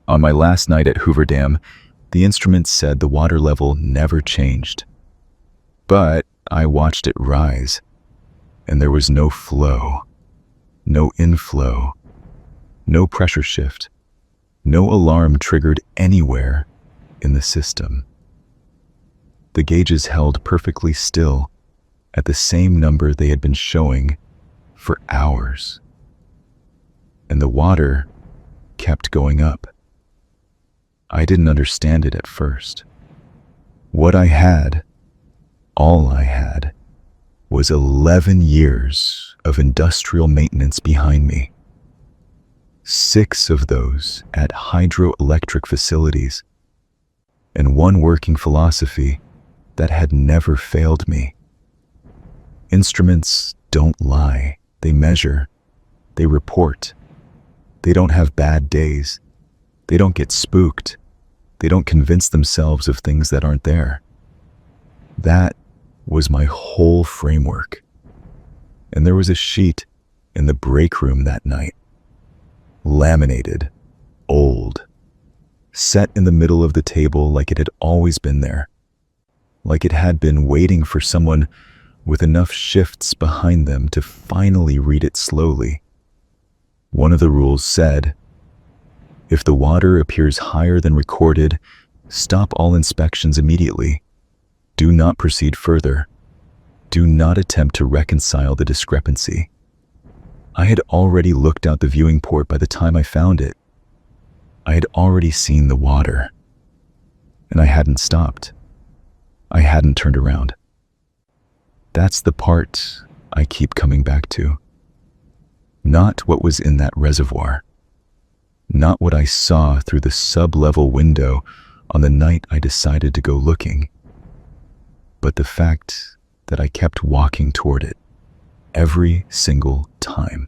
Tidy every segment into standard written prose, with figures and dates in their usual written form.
On my last night at Hoover Dam, the instruments said the water level never changed. But I watched it rise, and there was no flow, no inflow, no pressure shift, no alarm triggered anywhere in the system. The gauges held perfectly still at the same number they had been showing for hours. And the water kept going up. I didn't understand it at first. What I had, all I had, was 11 years of industrial maintenance behind me. 6 of those at hydroelectric facilities, and one working philosophy that had never failed me. Instruments don't lie. They measure. They report. They don't have bad days. They don't get spooked. They don't convince themselves of things that aren't there. That was my whole framework. And there was a sheet in the break room that night. Laminated, old, set in the middle of the table like it had always been there. Like it had been waiting for someone with enough shifts behind them to finally read it slowly. One of the rules said, if the water appears higher than recorded, stop all inspections immediately. Do not proceed further. Do not attempt to reconcile the discrepancy. I had already looked out the viewing port by the time I found it. I had already seen the water. And I hadn't stopped. I hadn't turned around. That's the part I keep coming back to. Not what was in that reservoir. Not what I saw through the sub-level window on the night I decided to go looking. But the fact that I kept walking toward it every single time.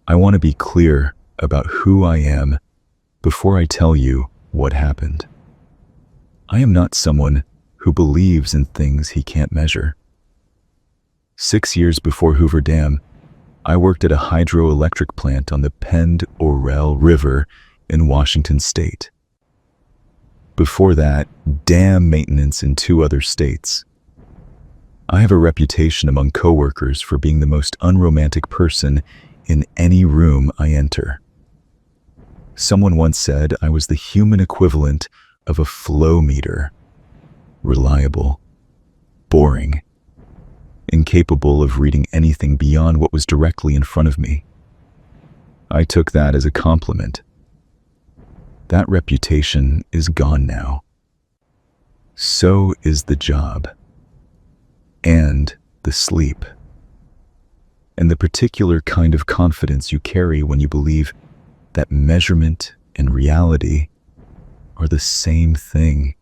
I want to be clear about who I am before I tell you what happened. I am not someone who believes in things he can't measure. 6 years before Hoover Dam, I worked at a hydroelectric plant on the Pend Oreille River in Washington State. Before that, dam maintenance in 2 other states. I have a reputation among coworkers for being the most unromantic person in any room I enter. Someone once said I was the human equivalent of a flow meter. Reliable, boring, incapable of reading anything beyond what was directly in front of me. I took that as a compliment. That reputation is gone now. So is the job. And the sleep. And the particular kind of confidence you carry when you believe that measurement and reality are the same thing.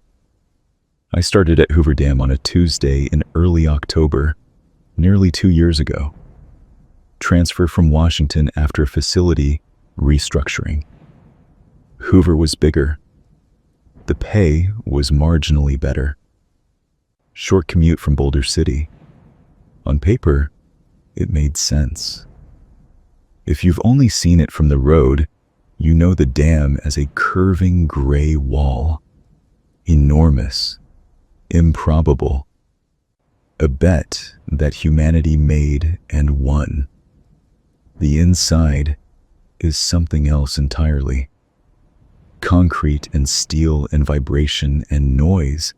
I started at Hoover Dam on a Tuesday in early October, nearly 2 years ago. Transfer from Washington after a facility restructuring. Hoover was bigger. The pay was marginally better. Short commute from Boulder City. On paper, it made sense. If you've only seen it from the road, you know the dam as a curving gray wall. Enormous. Improbable. A bet that humanity made and won. The inside is something else entirely. Concrete and steel and vibration and noise.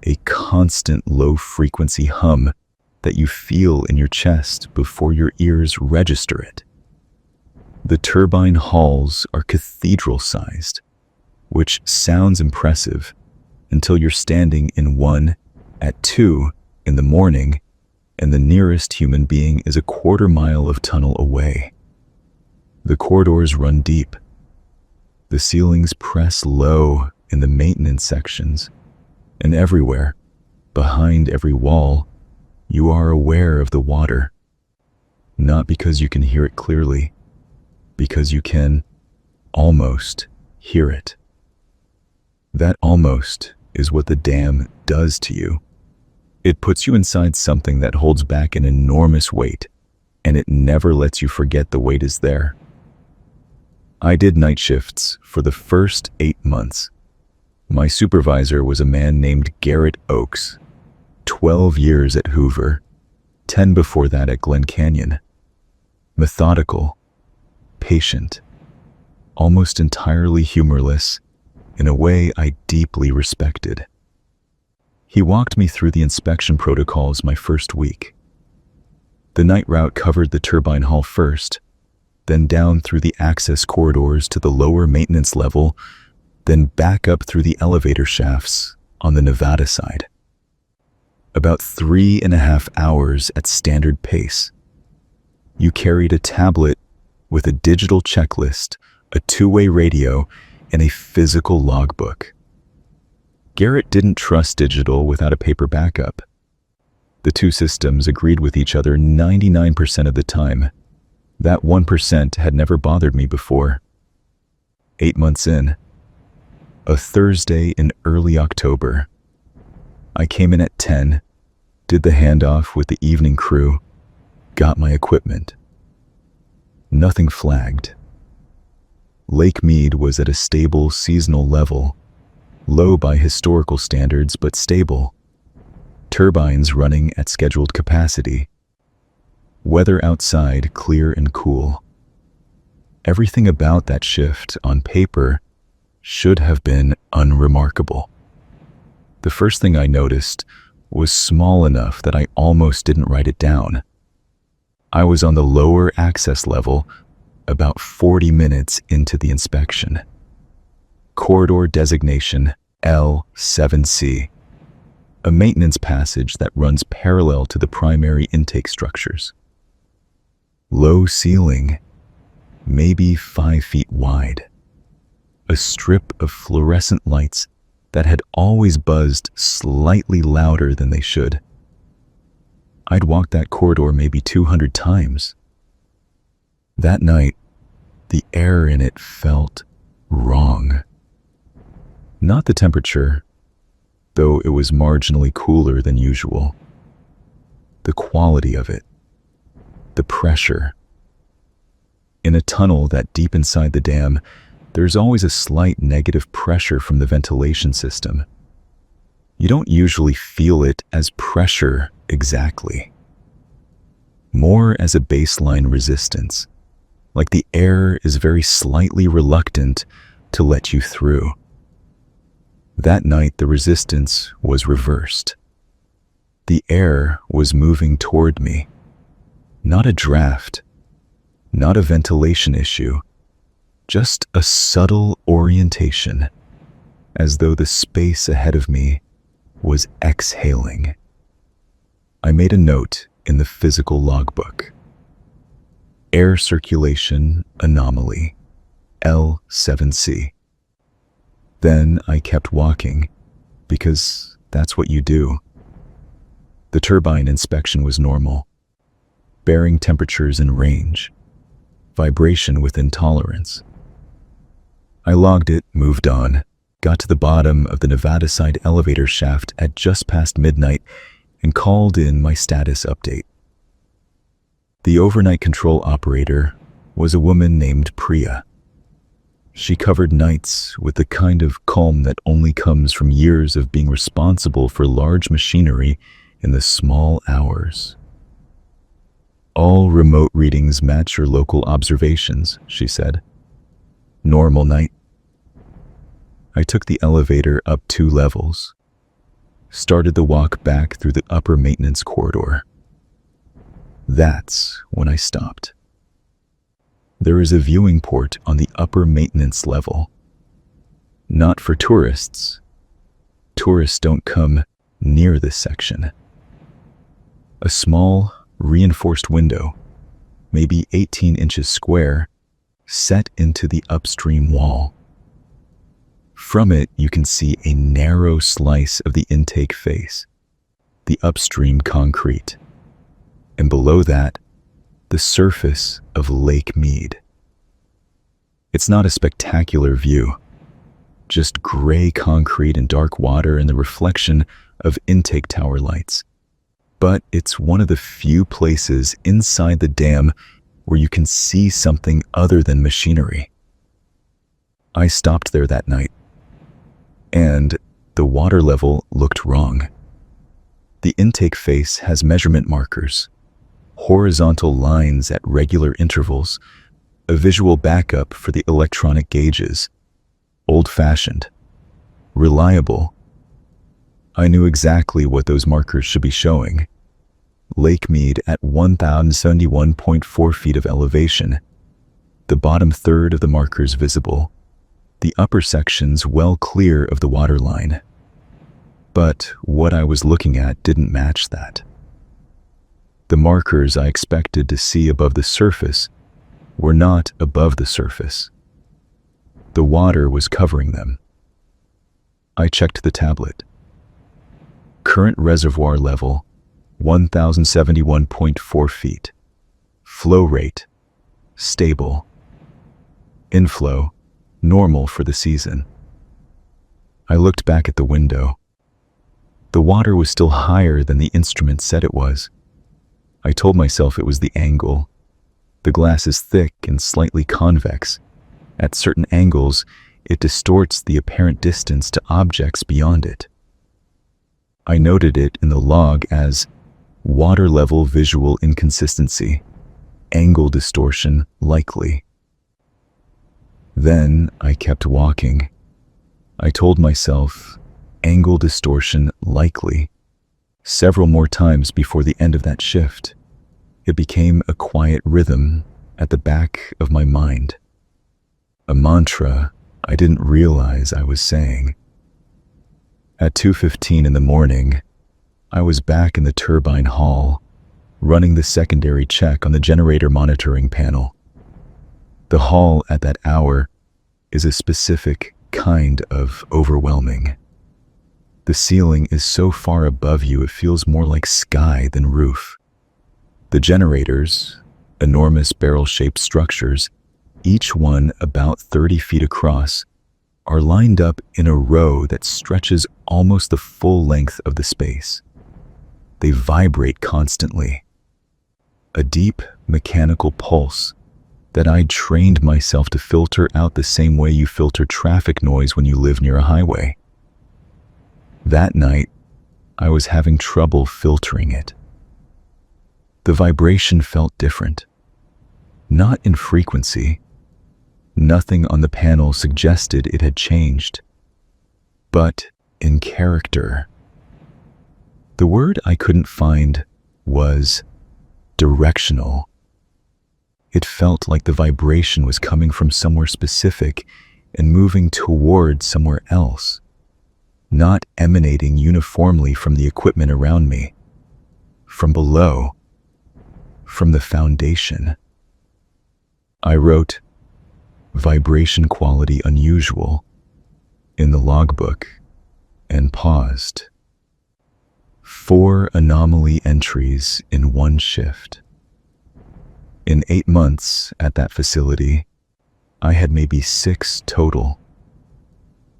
A constant low-frequency hum that you feel in your chest before your ears register it. The turbine halls are cathedral-sized, which sounds impressive until you're standing in one at 2 in the morning and the nearest human being is a quarter mile of tunnel away. The corridors run deep. The ceilings press low in the maintenance sections, and everywhere, behind every wall, you are aware of the water. Not because you can hear it clearly, because you can almost hear it. That almost is what the dam does to you. It puts you inside something that holds back an enormous weight, and it never lets you forget the weight is there. I did night shifts for the first 8 months. My supervisor was a man named Garrett Oakes, 12 years at Hoover, 10 before that at Glen Canyon. Methodical, patient, almost entirely humorless, in a way I deeply respected. He walked me through the inspection protocols my first week. The night route covered the turbine hall first, then down through the access corridors to the lower maintenance level, then back up through the elevator shafts on the Nevada side. About 3.5 hours at standard pace. You carried a tablet with a digital checklist, a two-way radio, and a physical logbook. Garrett didn't trust digital without a paper backup. The two systems agreed with each other 99% of the time. That 1% had never bothered me before. 8 months in, a Thursday in early October, I came in at 10, did the handoff with the evening crew, got my equipment. Nothing flagged. Lake Mead was at a stable seasonal level, low by historical standards but stable. Turbines running at scheduled capacity. Weather outside clear and cool. Everything about that shift on paper should have been unremarkable. The first thing I noticed was small enough that I almost didn't write it down. I was on the lower access level about 40 minutes into the inspection. Corridor designation L7C, a maintenance passage that runs parallel to the primary intake structures. Low ceiling, maybe 5 feet wide. A strip of fluorescent lights that had always buzzed slightly louder than they should. I'd walked that corridor maybe 200 times. That night, the air in it felt wrong. Not the temperature, though it was marginally cooler than usual. The quality of it. The pressure. In a tunnel that deep inside the dam, there's always a slight negative pressure from the ventilation system. You don't usually feel it as pressure exactly. More as a baseline resistance, like the air is very slightly reluctant to let you through. That night, the resistance was reversed. The air was moving toward me. Not a draft, not a ventilation issue, just a subtle orientation, as though the space ahead of me was exhaling. I made a note in the physical logbook. Air circulation anomaly, L7C. Then I kept walking, because that's what you do. The turbine inspection was normal. Bearing temperatures in range. Vibration within tolerance. I logged it, moved on, got to the bottom of the Nevada side elevator shaft at just past midnight, and called in my status update. The overnight control operator was a woman named Priya. She covered nights with the kind of calm that only comes from years of being responsible for large machinery in the small hours. All remote readings match your local observations, she said. Normal night. I took the elevator up 2 levels, started the walk back through the upper maintenance corridor. That's when I stopped. There is a viewing port on the upper maintenance level. Not for tourists. Tourists don't come near this section. A small, reinforced window, maybe 18 inches square, set into the upstream wall. From it, you can see a narrow slice of the intake face, the upstream concrete, and below that, the surface of Lake Mead. It's not a spectacular view, just gray concrete and dark water and the reflection of intake tower lights. But it's one of the few places inside the dam where you can see something other than machinery. I stopped there that night, and the water level looked wrong. The intake face has measurement markers, horizontal lines at regular intervals, a visual backup for the electronic gauges. Old-fashioned, reliable. I knew exactly what those markers should be showing. Lake Mead at 1,071.4 feet of elevation. The bottom third of the markers visible. The upper sections well clear of the waterline. But what I was looking at didn't match that. The markers I expected to see above the surface were not above the surface. The water was covering them. I checked the tablet. Current reservoir level, 1,071.4 feet. Flow rate, stable. Inflow, normal for the season. I looked back at the window. The water was still higher than the instrument said it was. I told myself it was the angle. The glass is thick and slightly convex. At certain angles, it distorts the apparent distance to objects beyond it. I noted it in the log as water level visual inconsistency, angle distortion likely. Then I kept walking. I told myself, angle distortion likely, several more times before the end of that shift. It became a quiet rhythm at the back of my mind. A mantra I didn't realize I was saying. At 2:15 in the morning, I was back in the turbine hall, running the secondary check on the generator monitoring panel. The hall at that hour is a specific kind of overwhelming. The ceiling is so far above you it feels more like sky than roof. The generators, enormous barrel-shaped structures, each one about 30 feet across, are lined up in a row that stretches almost the full length of the space. They vibrate constantly. A deep mechanical pulse that I'd trained myself to filter out the same way you filter traffic noise when you live near a highway. That night, I was having trouble filtering it. The vibration felt different. Not in frequency. Nothing on the panel suggested it had changed. But in character. The word I couldn't find was directional. It felt like the vibration was coming from somewhere specific and moving toward somewhere else, not emanating uniformly from the equipment around me, from below, from the foundation. I wrote, vibration quality unusual, in the logbook and paused. 4 anomaly entries in one shift. In 8 months at that facility, I had maybe 6 total,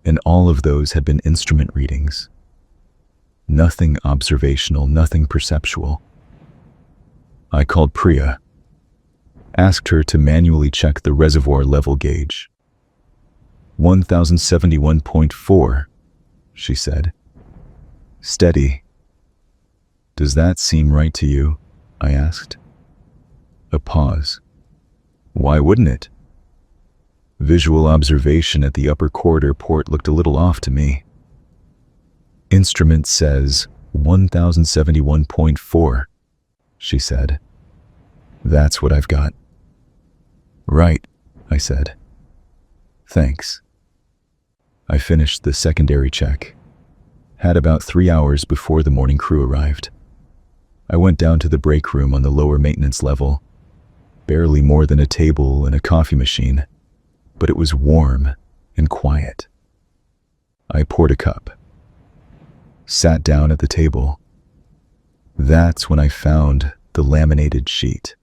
and all of those had been instrument readings. Nothing observational, nothing perceptual. I called Priya, asked her to manually check the reservoir level gauge. 1,071.4, she said. Steady. Does that seem right to you? I asked. A pause. Why wouldn't it? Visual observation at the upper corridor port looked a little off to me. Instrument says 1,071.4, she said. That's what I've got. Right, I said. Thanks. I finished the secondary check. Had about 3 hours before the morning crew arrived. I went down to the break room on the lower maintenance level. Barely more than a table and a coffee machine, but it was warm and quiet. I poured a cup. Sat down at the table. That's when I found the laminated sheet.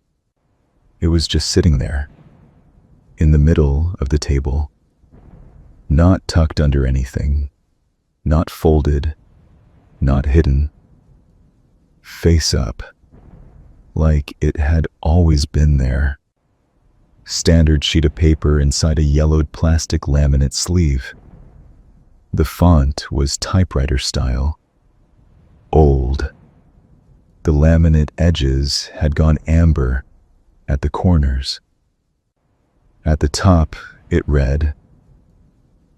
It was just sitting there, in the middle of the table, not tucked under anything, not folded, not hidden, face up, like it had always been there, Standard sheet of paper inside a yellowed plastic laminate sleeve. The font was typewriter style. Old. The laminate edges had gone amber at the corners. At the top, it read,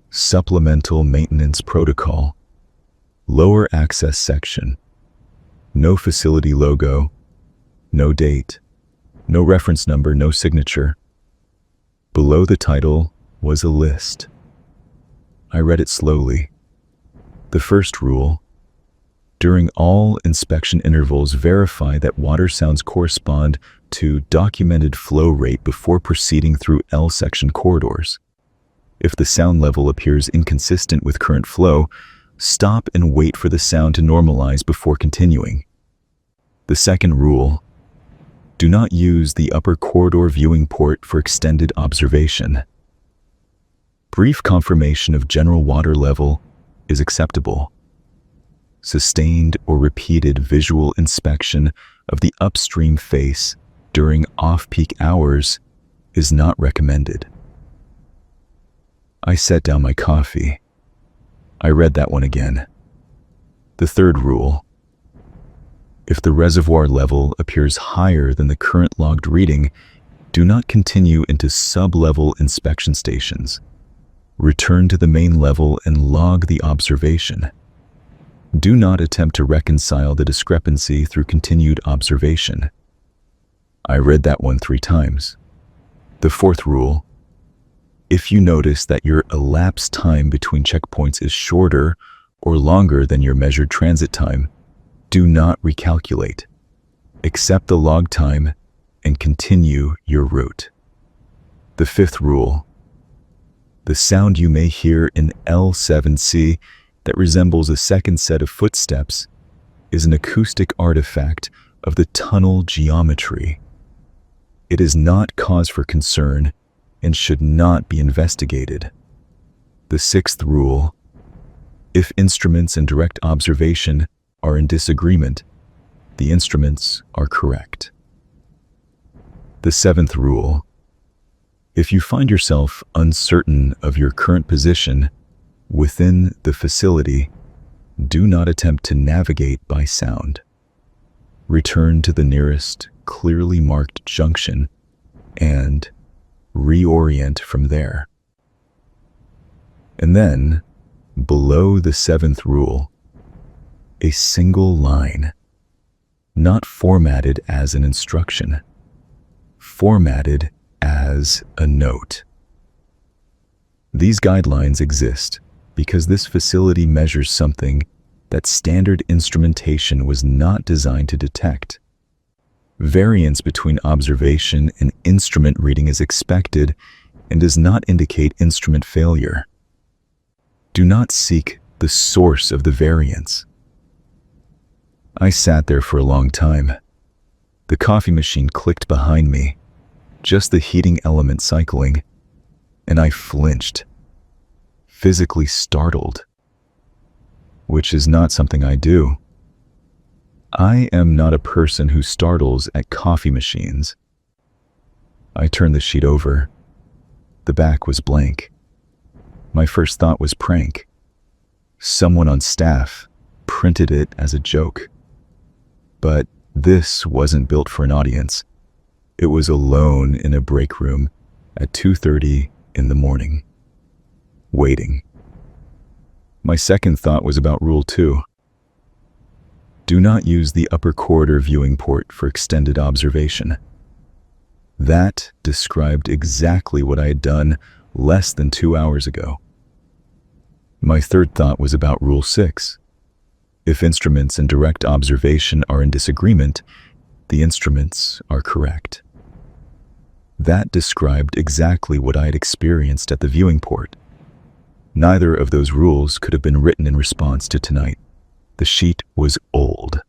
Supplemental Maintenance Protocol, Lower Access Section. No facility logo, no date, no reference number, no signature. Below the title was a list. I read it slowly. The first rule: during all inspection intervals, verify that water sounds correspond to documented flow rate before proceeding through L section corridors. If the sound level appears inconsistent with current flow, stop and wait for the sound to normalize before continuing. The second rule: do not use the upper corridor viewing port for extended observation. Brief confirmation of general water level is acceptable. Sustained or repeated visual inspection of the upstream face during off-peak hours is not recommended. I set down my coffee. I read that one again. The third rule: if the reservoir level appears higher than the current logged reading, do not continue into sub-level inspection stations. Return to the main level and log the observation. Do not attempt to reconcile the discrepancy through continued observation. I read that one 3 times. The fourth rule: if you notice that your elapsed time between checkpoints is shorter or longer than your measured transit time, do not recalculate. Accept the log time and continue your route. The fifth rule: the sound you may hear in L7C that resembles a second set of footsteps is an acoustic artifact of the tunnel geometry. It is not cause for concern and should not be investigated. The sixth rule: if instruments and direct observation are in disagreement, the instruments are correct. The seventh rule: if you find yourself uncertain of your current position within the facility, do not attempt to navigate by sound. Return to the nearest clearly marked junction and reorient from there. And then, below the seventh rule, a single line, not formatted as an instruction, formatted as a note. These guidelines exist because this facility measures something that standard instrumentation was not designed to detect. Variance between observation and instrument reading is expected and does not indicate instrument failure. Do not seek the source of the variance. I sat there for a long time. The coffee machine clicked behind me, just the heating element cycling, and I flinched, physically startled, which is not something I do. I am not a person who startles at coffee machines. I turned the sheet over. The back was blank. My first thought was prank. Someone on staff printed it as a joke. But this wasn't built for an audience. It was alone in a break room at 2:30 in the morning, waiting. My second thought was about Rule 2. Do not use the upper corridor viewing port for extended observation. That described exactly what I had done less than 2 hours ago. My third thought was about Rule 6. If instruments and direct observation are in disagreement, the instruments are correct. That described exactly what I had experienced at the viewing port. Neither of those rules could have been written in response to tonight. The sheet was old.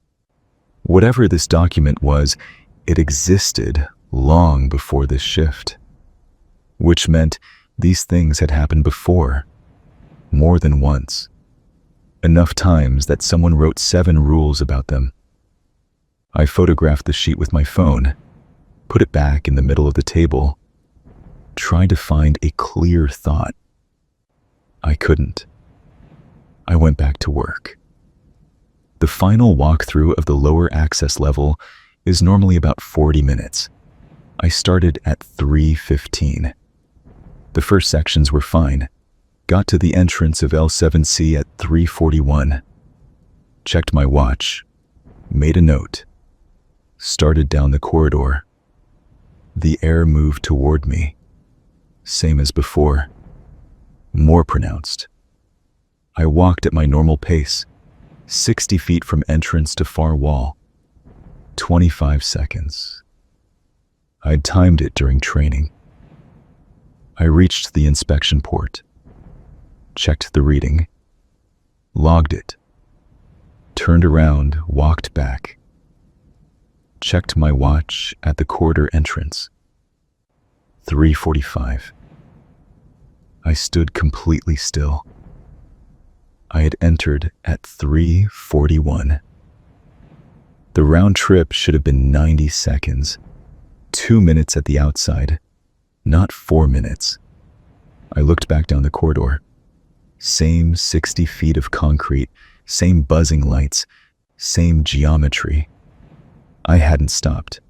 Whatever this document was, it existed long before this shift, which meant these things had happened before, more than once, enough times that someone wrote 7 rules about them. I photographed the sheet with my phone, put it back in the middle of the table, try to find a clear thought. I couldn't. I went back to work. The final walkthrough of the lower access level is normally about 40 minutes. I started at 3:15. The first sections were fine. Got to the entrance of L7C at 3:41. Checked my watch. Made a note. Started down the corridor. The air moved toward me. Same as before. More pronounced. I walked at my normal pace, 60 feet from entrance to far wall. 25 seconds. I'd timed it during training. I reached the inspection port. Checked the reading. Logged it. Turned around, walked back. Checked my watch at the corridor entrance. 3:45. I stood completely still. I had entered at 3:41. The round trip should have been 90 seconds. 2 minutes at the outside, not 4 minutes. I looked back down the corridor. Same 60 feet of concrete, same buzzing lights, same geometry. I hadn't stopped.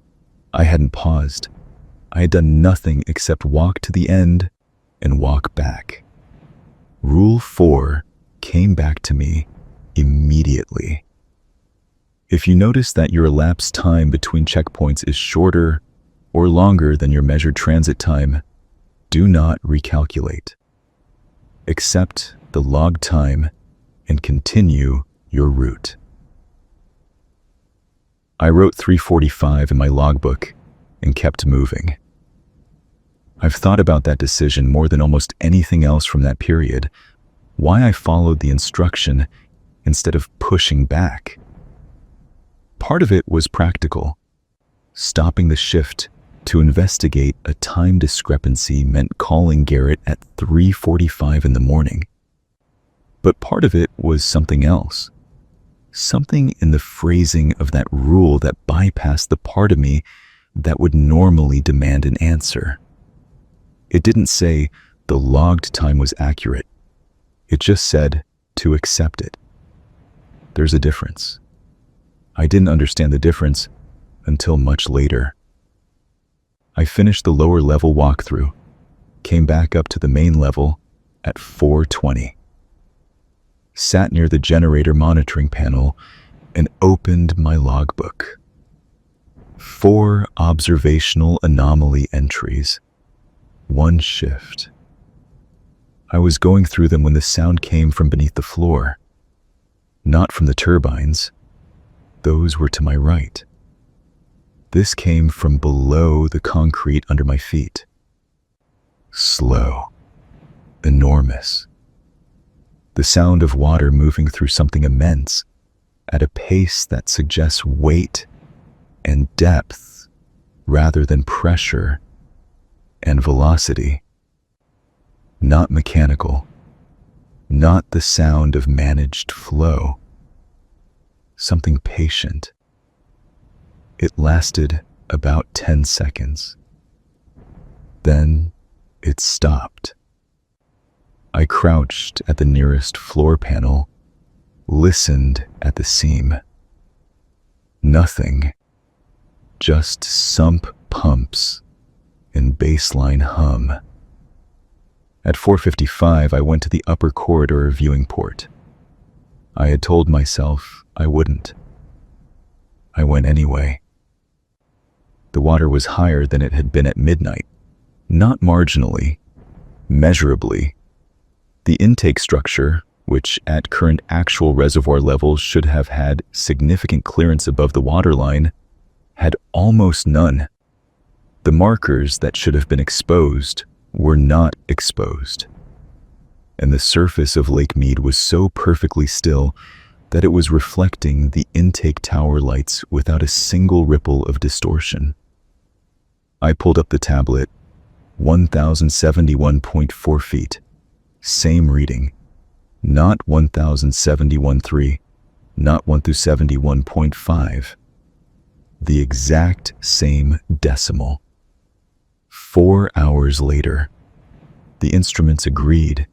I hadn't paused. I had done nothing except walk to the end and walk back. Rule 4 came back to me immediately. If you notice that your elapsed time between checkpoints is shorter or longer than your measured transit time, do not recalculate. Accept the logged time and continue your route. I wrote 3:45 in my logbook and kept moving. I've thought about that decision more than almost anything else from that period, why I followed the instruction instead of pushing back. Part of it was practical. Stopping the shift to investigate a time discrepancy meant calling Garrett at 3:45 in the morning. But part of it was something else. Something in the phrasing of that rule that bypassed the part of me that would normally demand an answer. It didn't say the logged time was accurate. It just said to accept it. There's a difference. I didn't understand the difference until much later. I finished the lower level walkthrough, came back up to the main level at 4:20. Sat near the generator monitoring panel and opened my logbook. 4 observational anomaly entries. 1 shift. I was going through them when the sound came from beneath the floor. Not from the turbines. Those were to my right. This came from below the concrete under my feet. Slow. Enormous. The sound of water moving through something immense at a pace that suggests weight and depth rather than pressure and velocity. Not mechanical. Not the sound of managed flow. Something patient. It lasted about 10 seconds. Then it stopped. I crouched at the nearest floor panel, listened at the seam. Nothing. Just sump pumps and baseline hum. At 4:55, I went to the upper corridor viewing port. I had told myself I wouldn't. I went anyway. The water was higher than it had been at midnight, not marginally, measurably. The intake structure, which at current actual reservoir levels should have had significant clearance above the waterline, had almost none. The markers that should have been exposed were not exposed. And the surface of Lake Mead was so perfectly still that it was reflecting the intake tower lights without a single ripple of distortion. I pulled up the tablet, 1,071.4 feet. Same reading. Not 1,071.3, not 1,071.5. The exact same decimal. 4 hours later, the instruments agreed,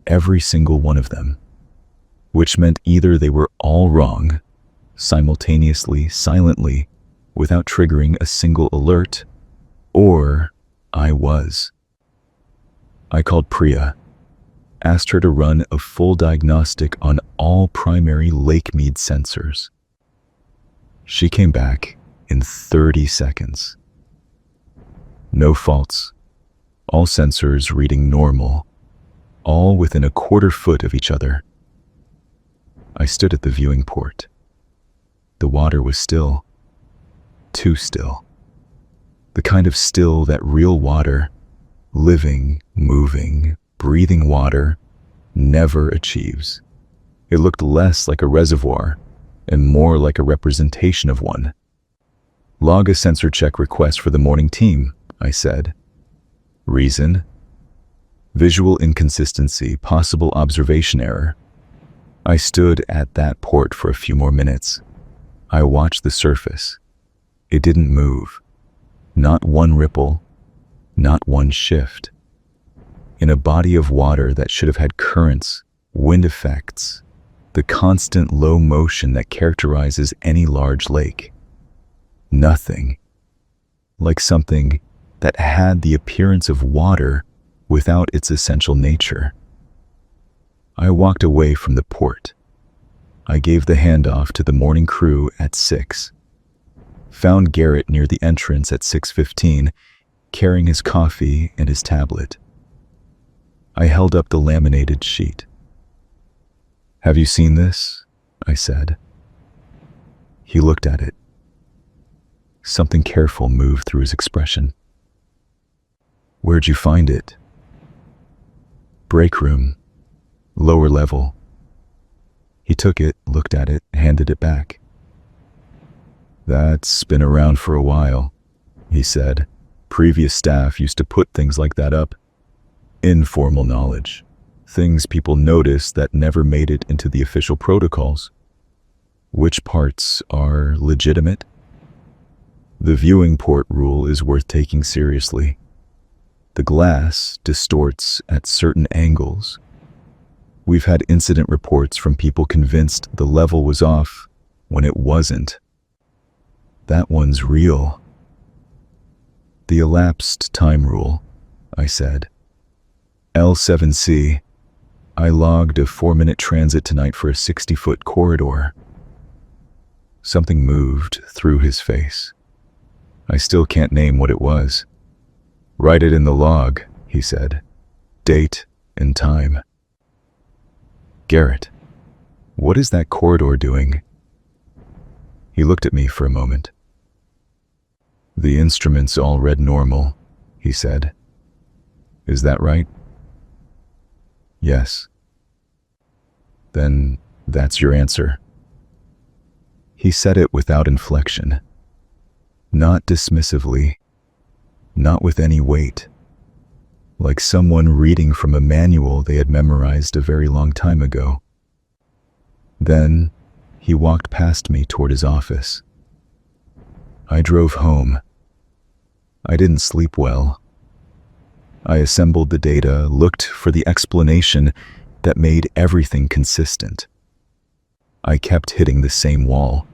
every single one of them, which meant either they were all wrong, simultaneously, silently, without triggering a single alert, or I was. I called Priya, asked her to run a full diagnostic on all primary Lake Mead sensors. She came back in 30 seconds. No faults, all sensors reading normal, all within a quarter foot of each other. I stood at the viewing port. The water was still, too still. The kind of still that real water, living, moving, breathing water, never achieves. It looked less like a reservoir and more like a representation of one. Log a sensor check request for the morning team, I said. Reason? Visual inconsistency, possible observation error. I stood at that port for a few more minutes. I watched the surface. It didn't move. Not one ripple, not one shift. In a body of water that should have had currents, wind effects, the constant low motion that characterizes any large lake. Nothing. Like something that had the appearance of water without its essential nature. I walked away from the port. I gave the handoff to the morning crew at 6. Found Garrett near the entrance at 6:15, carrying his coffee and his tablet. I held up the laminated sheet. Have you seen this? I said. He looked at it. Something careful moved through his expression. Where'd you find it? Break room, lower level. He took it, looked at it, handed it back. That's been around for a while, he said. Previous staff used to put things like that up. Informal knowledge. Things people noticed that never made it into the official protocols. Which parts are legitimate? The viewing port rule is worth taking seriously. The glass distorts at certain angles. We've had incident reports from people convinced the level was off when it wasn't. That one's real. The elapsed time rule, I said. L7C, I logged a 4-minute transit tonight for a 60-foot corridor. Something moved through his face. I still can't name what it was. Write it in the log, he said. Date and time. Garrett, what is that corridor doing? He looked at me for a moment. The instruments all read normal, he said. Is that right? Yes. Then that's your answer. He said it without inflection. Not dismissively. Not with any weight. Like someone reading from a manual they had memorized a very long time ago. Then he walked past me toward his office. I drove home. I didn't sleep well. I assembled the data, looked for the explanation that made everything consistent. I kept hitting the same wall.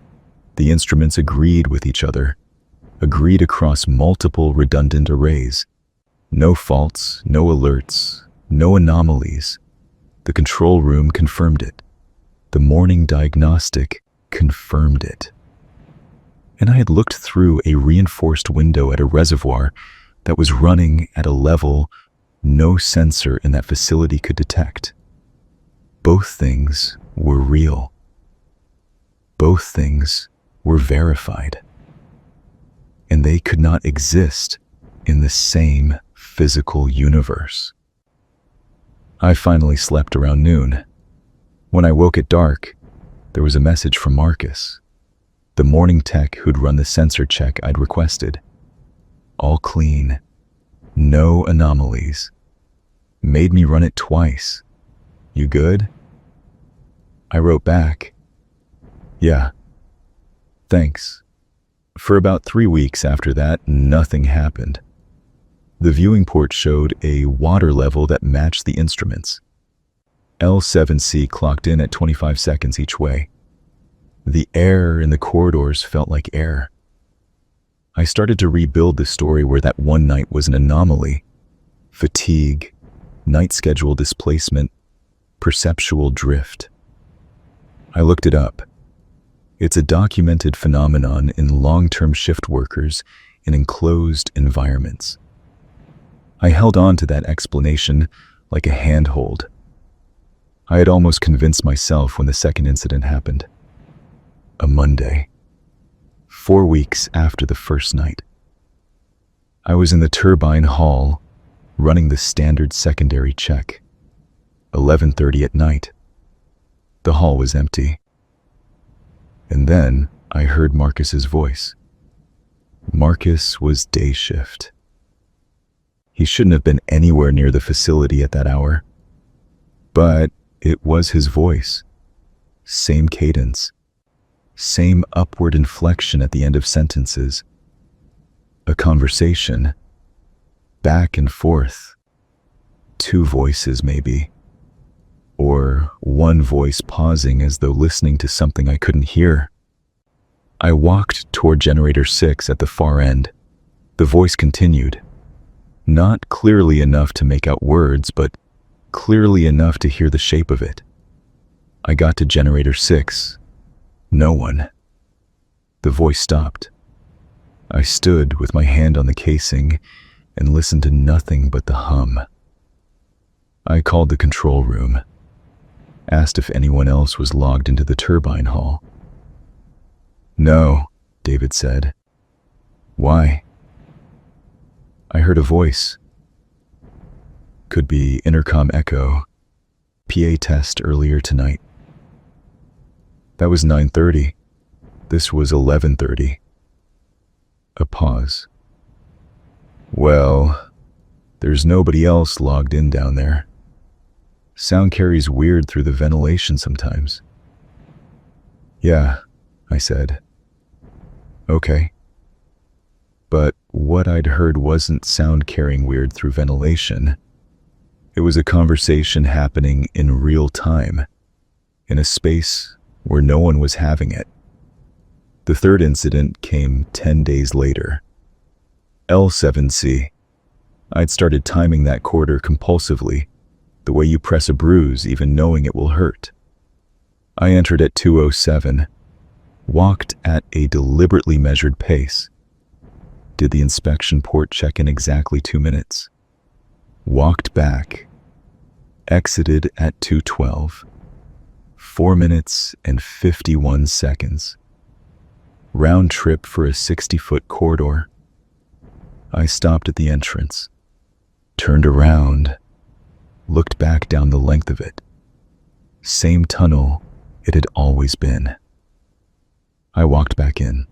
The instruments agreed with each other, agreed across multiple redundant arrays. No faults, no alerts, no anomalies. The control room confirmed it. The morning diagnostic confirmed it. And I had looked through a reinforced window at a reservoir that was running at a level no sensor in that facility could detect. Both things were real. Both things were verified. And they could not exist in the same physical universe. I finally slept around noon. When I woke at dark, there was a message from Marcus, the morning tech who'd run the sensor check I'd requested. All clean. No anomalies. Made me run it twice. You good? I wrote back. Yeah. Thanks. For about 3 weeks after that, nothing happened. The viewing port showed a water level that matched the instruments. L7C clocked in at 25 seconds each way. The air in the corridors felt like air. I started to rebuild the story where that one night was an anomaly. Fatigue, night schedule displacement, perceptual drift. I looked it up. It's a documented phenomenon in long-term shift workers in enclosed environments. I held on to that explanation like a handhold. I had almost convinced myself when the second incident happened. A Monday, 4 weeks after the first night. I was in the turbine hall, running the standard secondary check. 11:30 at night. The hall was empty. And then I heard Marcus's voice. Marcus was day shift. He shouldn't have been anywhere near the facility at that hour. But it was his voice. Same cadence. Same upward inflection at the end of sentences. A conversation. Back and forth. 2 voices maybe. Or one voice pausing as though listening to something I couldn't hear. I walked toward generator 6 at the far end. The voice continued. Not clearly enough to make out words, but clearly enough to hear the shape of it. I got to generator 6. No one. The voice stopped. I stood with my hand on the casing and listened to nothing but the hum. I called the control room, asked if anyone else was logged into the turbine hall. No, David said. Why? I heard a voice. Could be intercom echo. PA test earlier tonight. That was 9:30. This was 11:30. A pause. Well, there's nobody else logged in down there. Sound carries weird through the ventilation sometimes. Yeah, I said. Okay. But what I'd heard wasn't sound carrying weird through ventilation. It was a conversation happening in real time, in a space where no one was having it. The third incident came 10 days later. L7C. I'd started timing that quarter compulsively, the way you press a bruise even knowing it will hurt. I entered at 2:07, walked at a deliberately measured pace, did the inspection port check in exactly 2 minutes, walked back, exited at 2:12, 4 minutes and 51 seconds. Round trip for a 60-foot corridor. I stopped at the entrance, turned around, looked back down the length of it. Same tunnel it had always been. I walked back in.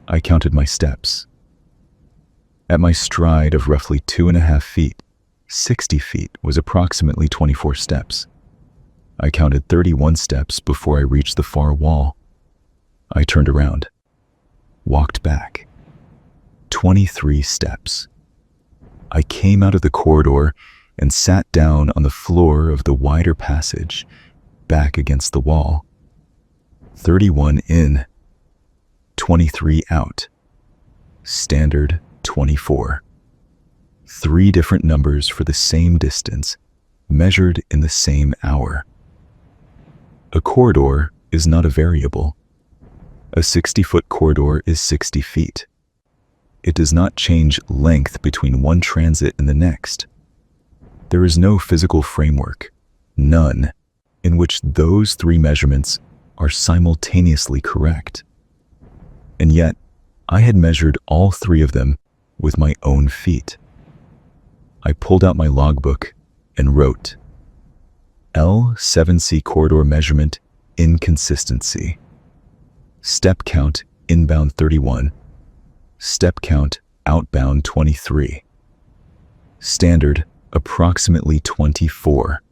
I counted my steps. At my stride of roughly 2.5 feet, 60 feet was approximately 24 steps. I counted 31 steps before I reached the far wall. I turned around, walked back. 23 steps. I came out of the corridor and sat down on the floor of the wider passage, back against the wall. 31 in, 23 out. Standard 24. 3 different numbers for the same distance, measured in the same hour. A corridor is not a variable. A 60-foot corridor is 60 feet. It does not change length between one transit and the next. There is no physical framework, none, in which those 3 measurements are simultaneously correct. And yet, I had measured all 3 of them with my own feet. I pulled out my logbook and wrote, L7C corridor measurement inconsistency. Step count inbound 31. Step count outbound 23. Standard approximately 24.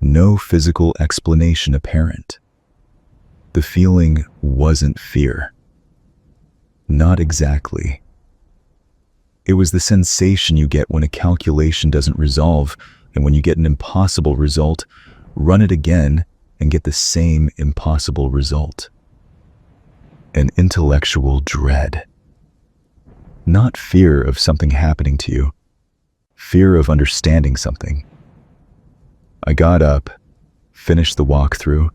No physical explanation apparent. The feeling wasn't fear. Not exactly. It was the sensation you get when a calculation doesn't resolve, and when you get an impossible result, run it again and get the same impossible result. An intellectual dread. Not fear of something happening to you, fear of understanding something. I got up, finished the walkthrough,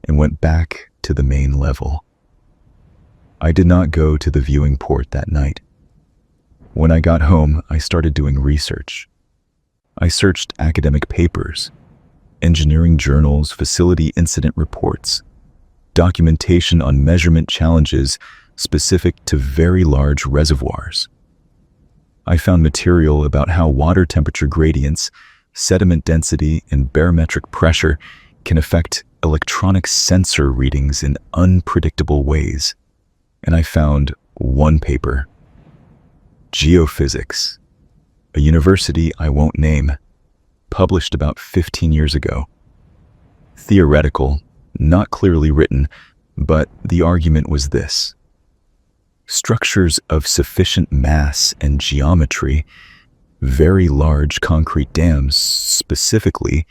and went back to the main level. I did not go to the viewing port that night. When I got home, I started doing research. I searched academic papers, engineering journals, facility incident reports, documentation on measurement challenges specific to very large reservoirs. I found material about how water temperature gradients, sediment density, and barometric pressure can affect electronic sensor readings in unpredictable ways. And I found one paper, Geophysics, a university I won't name, published about 15 years ago. Theoretical, not clearly written, but the argument was this. Structures of sufficient mass and geometry, very large concrete dams specifically,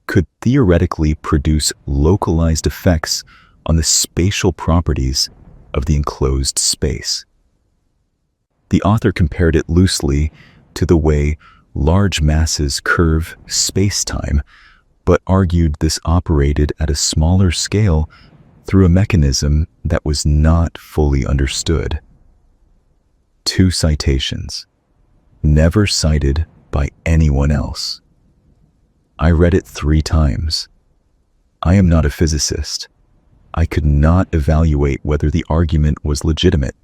could theoretically produce localized effects on the spatial properties of the enclosed space. The author compared it loosely to the way large masses curve space-time, but argued this operated at a smaller scale through a mechanism that was not fully understood. 2 citations, never cited by anyone else. I read it 3 times. I am not a physicist. I could not evaluate whether the argument was legitimate.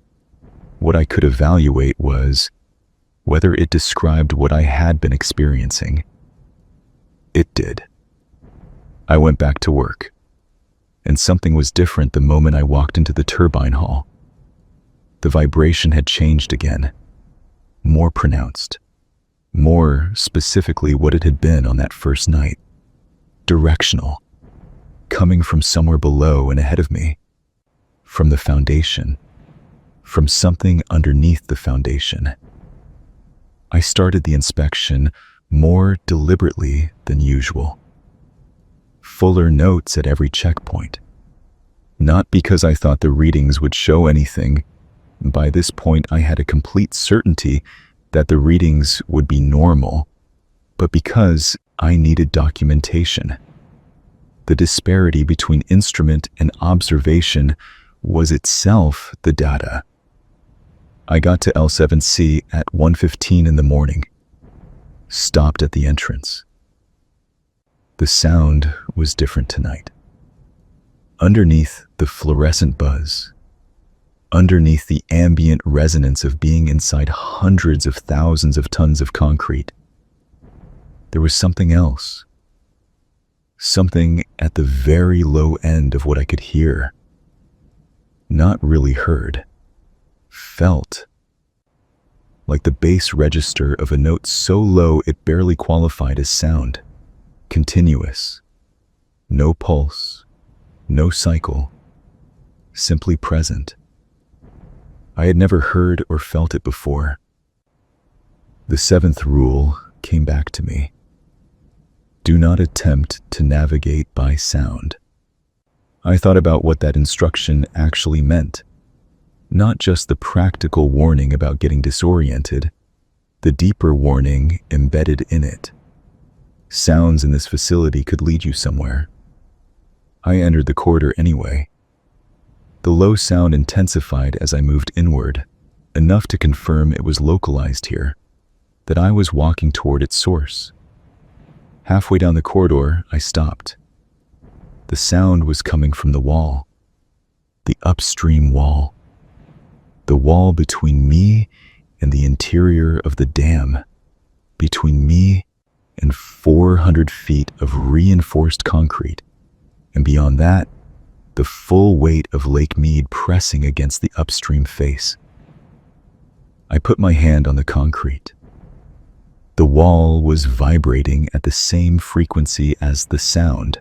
What I could evaluate was whether it described what I had been experiencing. It did. I went back to work, and something was different the moment I walked into the turbine hall. The vibration had changed again, more pronounced, more specifically what it had been on that first night. Directional, coming from somewhere below and ahead of me, from the foundation, from something underneath the foundation. I started the inspection more deliberately than usual. Fuller notes at every checkpoint. Not because I thought the readings would show anything. By this point, I had a complete certainty that the readings would be normal, but because I needed documentation. The disparity between instrument and observation was itself the data. I got to L7C at 1:15 in the morning, stopped at the entrance. The sound was different tonight. Underneath the fluorescent buzz, underneath the ambient resonance of being inside hundreds of thousands of tons of concrete, there was something else. Something at the very low end of what I could hear. Not really heard. Felt. Like the bass register of a note so low it barely qualified as sound. Continuous. No pulse. No cycle. Simply present. I had never heard or felt it before. The 7th rule came back to me. Do not attempt to navigate by sound. I thought about what that instruction actually meant. Not just the practical warning about getting disoriented, the deeper warning embedded in it. Sounds in this facility could lead you somewhere. I entered the corridor anyway. The low sound intensified as I moved inward, enough to confirm it was localized here, that I was walking toward its source. Halfway down the corridor, I stopped. The sound was coming from the wall. The upstream wall. The wall between me and the interior of the dam. Between me and 400 feet of reinforced concrete. And beyond that, the full weight of Lake Mead pressing against the upstream face. I put my hand on the concrete. The wall was vibrating at the same frequency as the sound.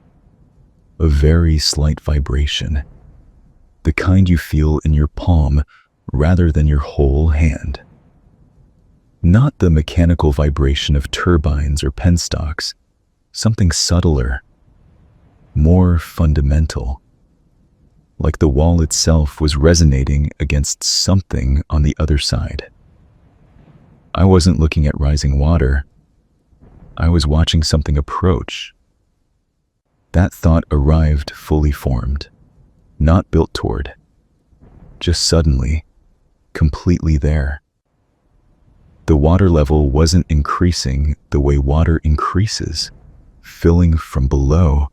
A very slight vibration. The kind you feel in your palm rather than your whole hand. Not the mechanical vibration of turbines or penstocks, something subtler, more fundamental. Like the wall itself was resonating against something on the other side. I wasn't looking at rising water. I was watching something approach. That thought arrived fully formed, not built toward, just suddenly, completely there. The water level wasn't increasing the way water increases, filling from below,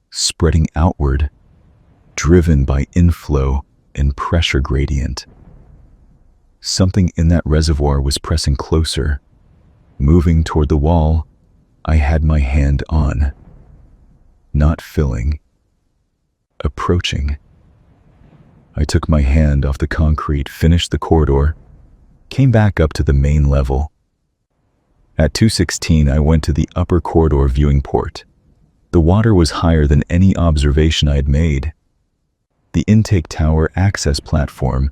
spreading outward, driven by inflow and pressure gradient. Something in that reservoir was pressing closer, moving toward the wall I had my hand on. Not filling, approaching. I took my hand off the concrete, finished the corridor, came back up to the main level. At 2:16, I went to the upper corridor viewing port. The water was higher than any observation I had made. The intake tower access platform,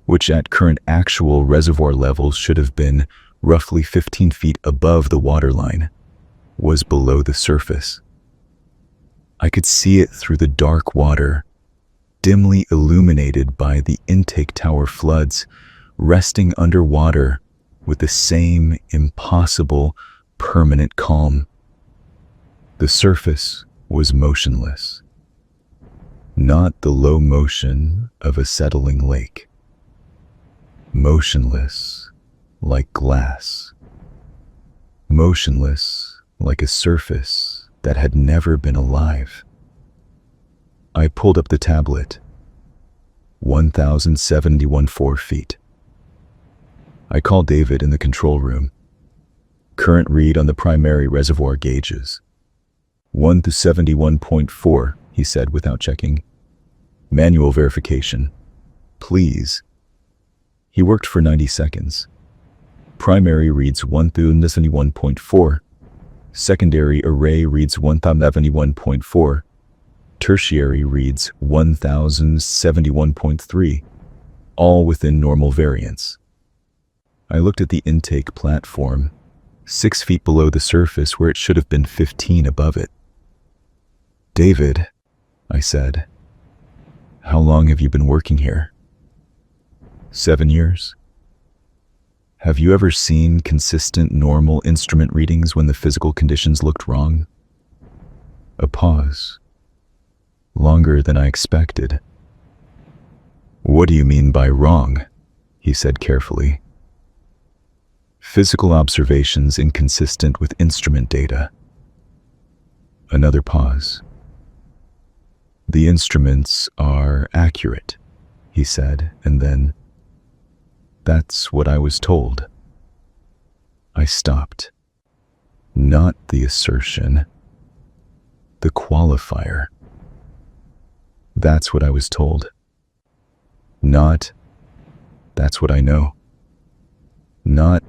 which at current actual reservoir levels should have been roughly 15 feet above the waterline, was below the surface. I could see it through the dark water, dimly illuminated by the intake tower floods, resting underwater with the same impossible, permanent calm. The surface was motionless, not the low motion of a settling lake. Motionless like glass. Motionless like a surface that had never been alive. I pulled up the tablet. 1,071 feet. I called David in the control room. Current read on the primary reservoir gauges. 1 to 71.4, he said without checking. Manual verification. Please. He worked for 90 seconds. Primary reads 1,071.4. Secondary array reads 1,071.4. Tertiary reads 1,071.3. All within normal variance. I looked at the intake platform, 6 feet below the surface where it should have been 15 above it. David, I said, how long have you been working here? 7 years? Have you ever seen consistent normal instrument readings when the physical conditions looked wrong? A pause. Longer than I expected. What do you mean by wrong? He said carefully. Physical observations inconsistent with instrument data. Another pause. The instruments are accurate, he said, and then, that's what I was told. I stopped. Not the assertion. The qualifier. That's what I was told. Not, that's what I know. Not,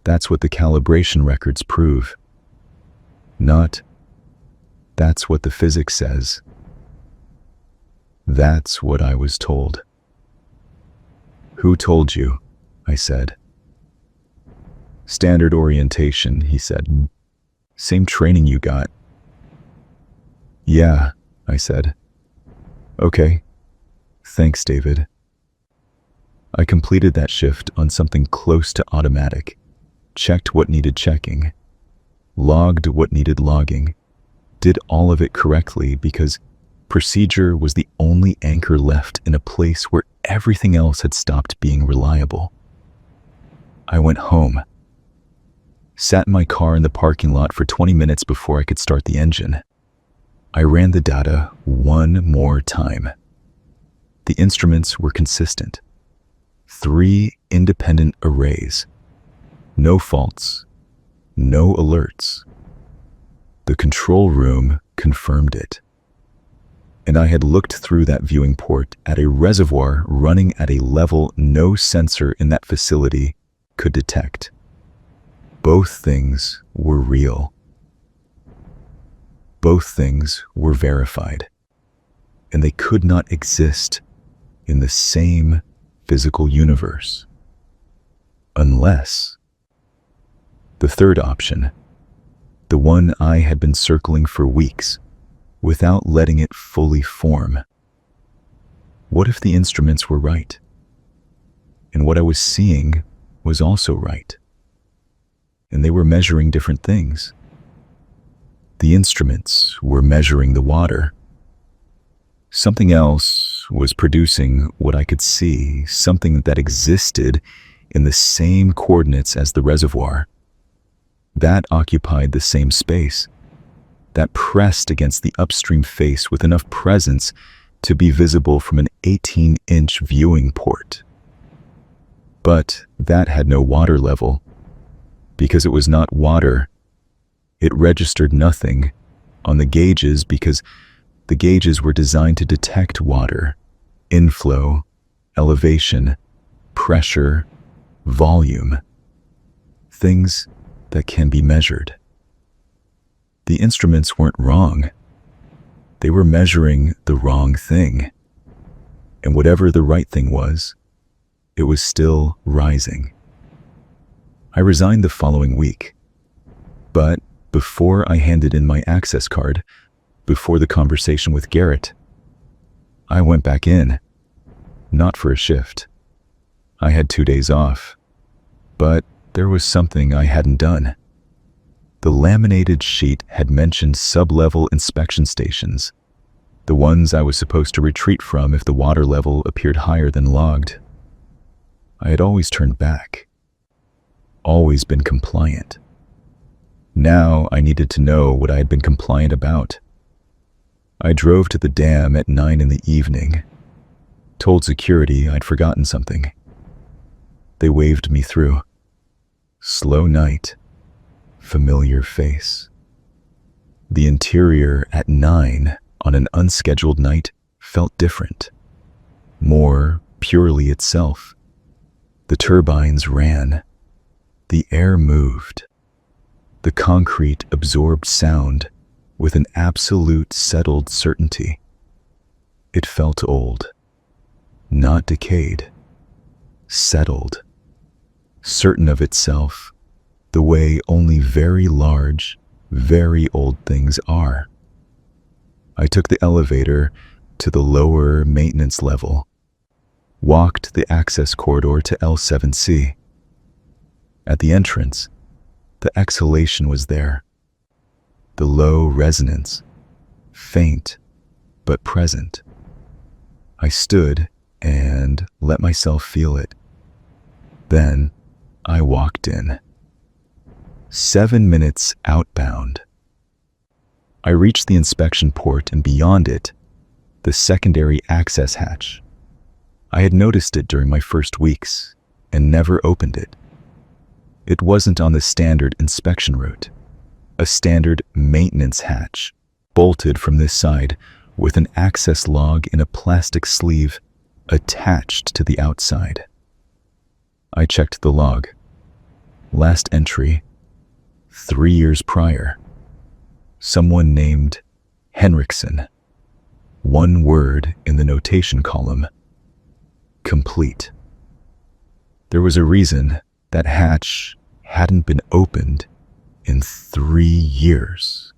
that's what the calibration records prove. Not, that's what the physics says. That's what I was told. Who told you? I said. Standard orientation, he said. Same training you got. Yeah, I said. Okay. Thanks, David. I completed that shift on something close to automatic, checked what needed checking, logged what needed logging, did all of it correctly because procedure was the only anchor left in a place where everything else had stopped being reliable. I went home, sat in my car in the parking lot for 20 minutes before I could start the engine. I ran the data one more time. The instruments were consistent. 3 independent arrays. No faults. No alerts. The control room confirmed it. And I had looked through that viewing port at a reservoir running at a level no sensor in that facility could detect. Both things were real. Both things were verified. And they could not exist in the same physical universe. Unless the third option, the one I had been circling for weeks without letting it fully form. What if the instruments were right? And what I was seeing was also right. And they were measuring different things. The instruments were measuring the water. Something else was producing what I could see, something that existed in the same coordinates as the reservoir. That occupied the same space. That pressed against the upstream face with enough presence to be visible from an 18-inch viewing port. But that had no water level. Because it was not water, it registered nothing on the gauges because the gauges were designed to detect water, inflow, elevation, pressure, volume, things that can be measured. The instruments weren't wrong. They were measuring the wrong thing. And whatever the right thing was, it was still rising. I resigned the following week. But before I handed in my access card, before the conversation with Garrett, I went back in, not for a shift. I had 2 days off, but there was something I hadn't done. The laminated sheet had mentioned sub-level inspection stations, the ones I was supposed to retreat from if the water level appeared higher than logged. I had always turned back, always been compliant. Now I needed to know what I had been compliant about. I drove to the dam at 9 in the evening, told security I'd forgotten something. They waved me through. Slow night, familiar face. The interior at 9 on an unscheduled night felt different, more purely itself. The turbines ran. The air moved. The concrete absorbed sound with an absolute settled certainty. It felt old, not decayed, settled, certain of itself, the way only very large, very old things are. I took the elevator to the lower maintenance level, walked the access corridor to L7C. At the entrance, the exhalation was there. The low resonance, faint but present. I stood and let myself feel it. Then I walked in. 7 minutes outbound. I reached the inspection port and beyond it, the secondary access hatch. I had noticed it during my first weeks and never opened it. It wasn't on the standard inspection route. A standard maintenance hatch, bolted from this side with an access log in a plastic sleeve attached to the outside. I checked the log. Last entry, 3 years prior. Someone named Henriksen. One word in the notation column. Complete. There was a reason that hatch hadn't been opened in 3 years.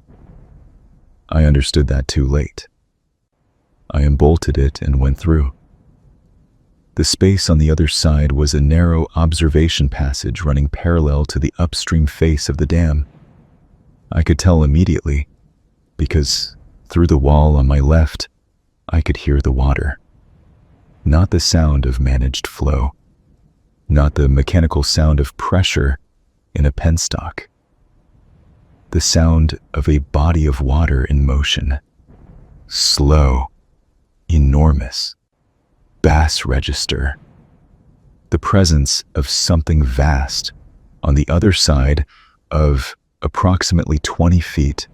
I understood that too late. I unbolted it and went through. The space on the other side was a narrow observation passage running parallel to the upstream face of the dam. I could tell immediately, because through the wall on my left, I could hear the water. Not the sound of managed flow, not the mechanical sound of pressure in a penstock. The sound of a body of water in motion, slow, enormous, bass register. The presence of something vast on the other side of approximately 20 feet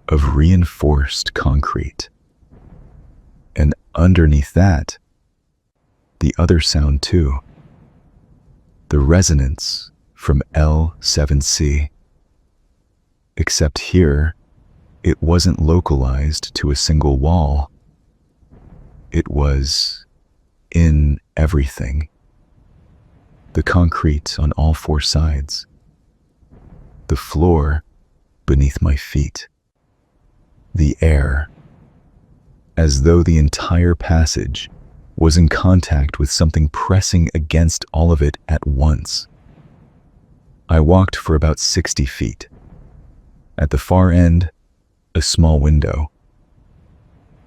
of reinforced concrete. And underneath that, the other sound too. The resonance from L7C. Except here, it wasn't localized to a single wall. It was in everything. the concrete on all four sides, the floor beneath my feet, the air, as though the entire passage was in contact with something pressing against all of it at once. I walked for about 60 feet. At the far end, a small window,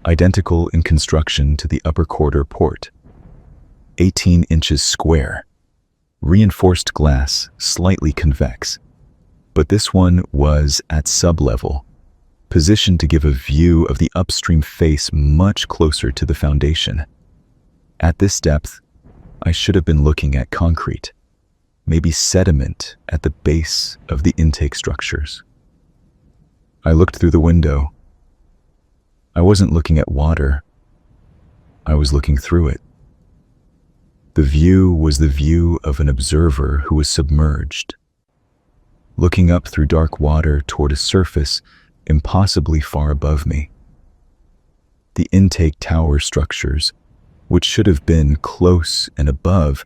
identical in construction to the upper quarter port, 18 inches square, reinforced glass, slightly convex, but this one was at sublevel, positioned to give a view of the upstream face much closer to the foundation. At this depth, I should have been looking at concrete, maybe sediment at the base of the intake structures. I looked through the window. I wasn't looking at water. I was looking through it. The view was the view of an observer who was submerged, looking up through dark water toward a surface impossibly far above me. The intake tower structures, which should have been close and above,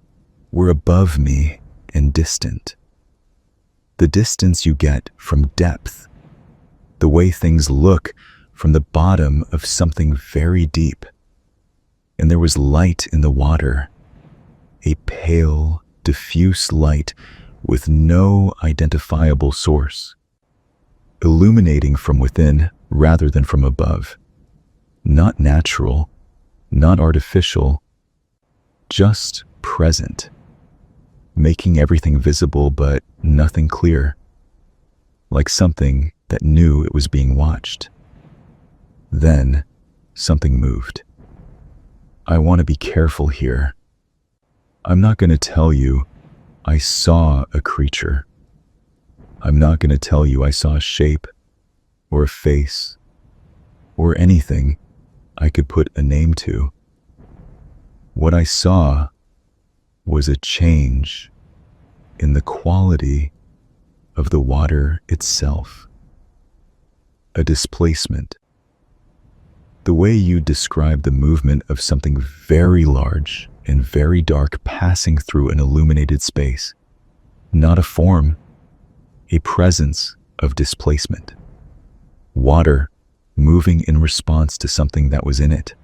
were above me and distant. The distance you get from depth, the way things look from the bottom of something very deep. And there was light in the water, a pale, diffuse light with no identifiable source, illuminating from within rather than from above. Not natural, not artificial, just present, making everything visible but nothing clear, like something that knew it was being watched. Then, something moved. I want to be careful here. I'm not going to tell you I saw a creature. I'm not going to tell you I saw a shape, or a face, or anything I could put a name to. What I saw was a change in the quality of the water itself. A displacement. The way you describe the movement of something very large and very dark passing through an illuminated space. Not a form, a presence of displacement. Water moving in response to something that was in it.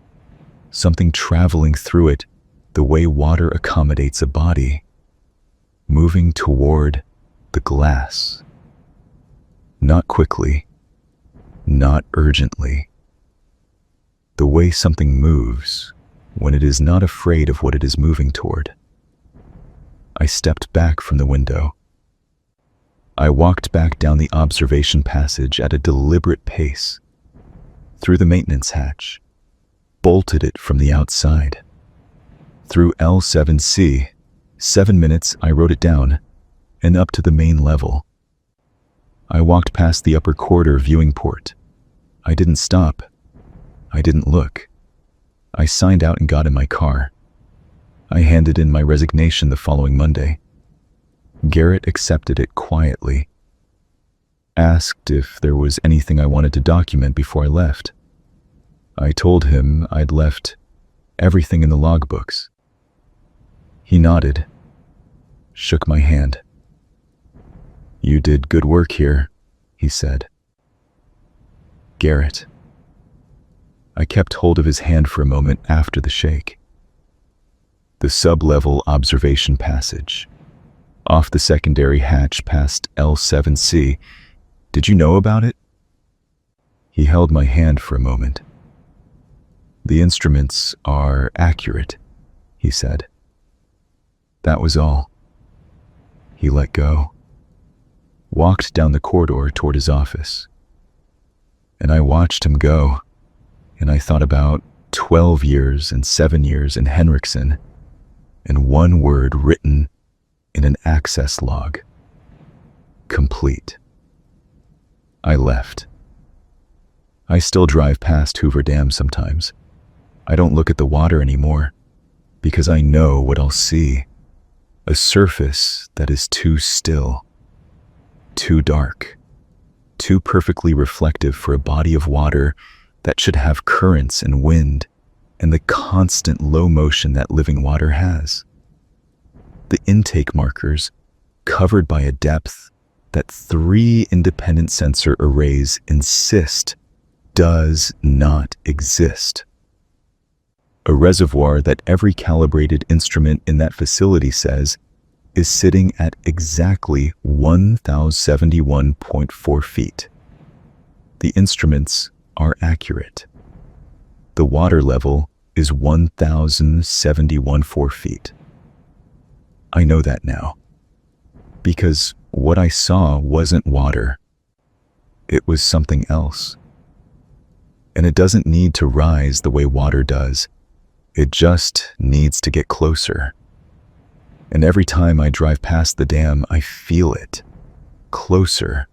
Something traveling through it the way water accommodates a body. Moving toward the glass. Not quickly, not urgently. The way something moves when it is not afraid of what it is moving toward. I stepped back from the window. I walked back down the observation passage at a deliberate pace, through the maintenance hatch, bolted it from the outside. Through L7C, 7 minutes I wrote it down, and up to the main level. I walked past the upper quarter viewing port. I didn't stop. I didn't look. I signed out and got in my car. I handed in my resignation the following Monday. Garrett accepted it quietly. Asked if there was anything I wanted to document before I left. I told him I'd left everything in the logbooks. He nodded, shook my hand. "You did good work here," he said. Garrett. I kept hold of his hand for a moment after the shake. The sub-level observation passage. Off the secondary hatch past L7C. Did you know about it? He held my hand for a moment. The instruments are accurate, he said. That was all. He let go, walked down the corridor toward his office. And I watched him go, and I thought about 12 years and 7 years in Henriksen, and one word written in an access log. Complete. I left. I still drive past Hoover Dam sometimes. I don't look at the water anymore, because I know what I'll see. A surface that is too still, too dark, too perfectly reflective for a body of water that should have currents and wind and the constant low motion that living water has. The intake markers, covered by a depth that 3 independent sensor arrays insist does not exist. A reservoir that every calibrated instrument in that facility says is sitting at exactly 1,071.4 feet. The instruments are accurate. The water level is 1,071.4 feet. I know that now, because what I saw wasn't water. It was something else. And it doesn't need to rise the way water does. It just needs to get closer. And every time I drive past the dam, I feel it. Closer.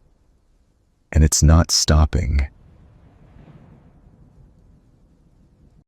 And it's not stopping.